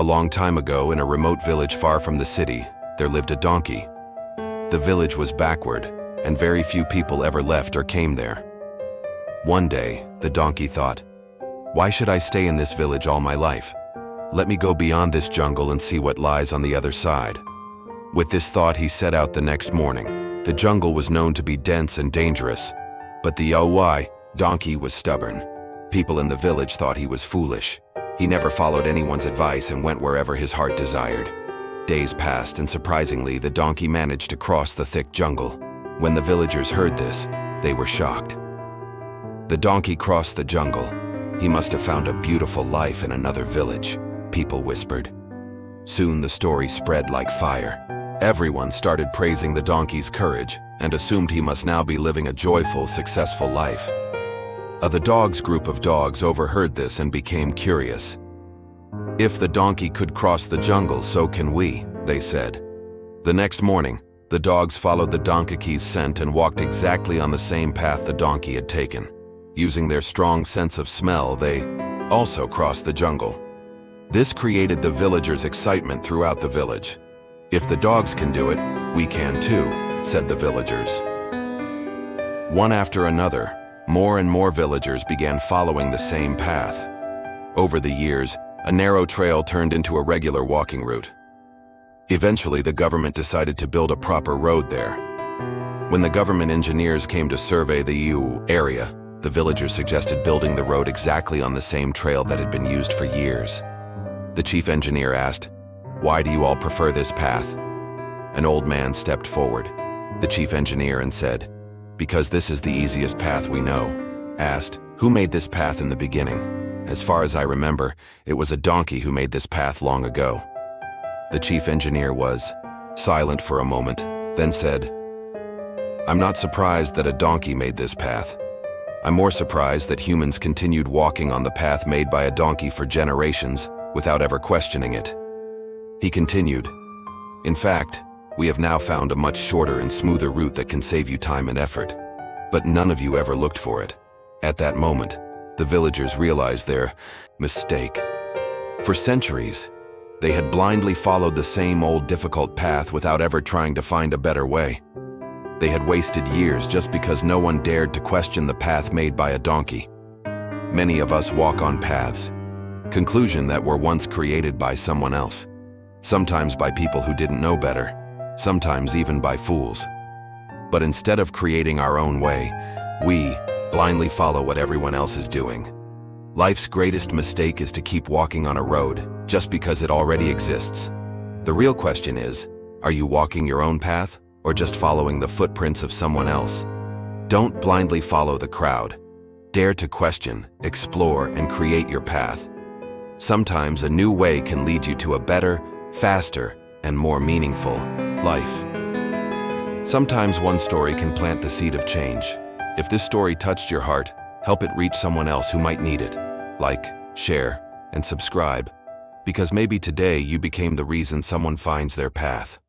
A long time ago, in a remote village far from the city, there lived a donkey. The village was backward, and very few people ever left or came there. One day, the donkey thought, "Why should I stay in this village all my life? Let me go beyond this jungle and see what lies on the other side." With this thought, he set out the next morning. The jungle was known to be dense and dangerous, but the donkey was stubborn. People in the village thought he was foolish. He never followed anyone's advice and went wherever his heart desired. Days passed, and surprisingly, the donkey managed to cross the thick jungle. When the villagers heard this, they were shocked. The donkey crossed the jungle. He must have found a beautiful life in another village, people whispered. Soon the story spread like fire. Everyone started praising the donkey's courage and assumed he must now be living a joyful, successful life. The dog's group of dogs overheard this and became curious. "If the donkey could cross the jungle, so can we," they said. The next morning, the dogs followed the donkey's scent and walked exactly on the same path the donkey had taken. Using their strong sense of smell, they also crossed the jungle. This created the villagers' excitement throughout the village. "If the dogs can do it, we can too," said the villagers. One after another, more and more villagers began following the same path. Over the years, a narrow trail turned into a regular walking route. Eventually, the government decided to build a proper road there. When the government engineers came to survey the area, the villagers suggested building the road exactly on the same trail that had been used for years. The chief engineer asked, "Why do you all prefer this path?" An old man stepped forward, the chief engineer, and said, "Because this is the easiest path we know." Asked, "Who made this path in the beginning?" "As far as I remember, it was a donkey who made this path long ago." The chief engineer was silent for a moment, then said, "I'm not surprised that a donkey made this path. I'm more surprised that humans continued walking on the path made by a donkey for generations without ever questioning it." He continued, "In fact, we have now found a much shorter and smoother route that can save you time and effort. But none of you ever looked for it." At that moment, the villagers realized their mistake. For centuries, they had blindly followed the same old difficult path without ever trying to find a better way. They had wasted years just because no one dared to question the path made by a donkey. Many of us walk on paths, conclusion that were once created by someone else, sometimes by people who didn't know better, sometimes even by fools. But instead of creating our own way, we blindly follow what everyone else is doing. Life's greatest mistake is to keep walking on a road just because it already exists. The real question is, are you walking your own path or just following the footprints of someone else? Don't blindly follow the crowd. Dare to question, explore, and create your path. Sometimes a new way can lead you to a better, faster, and more meaningful life. Sometimes one story can plant the seed of change. If this story touched your heart, help it reach someone else who might need it. Like, share, and subscribe, because maybe today you became the reason someone finds their path.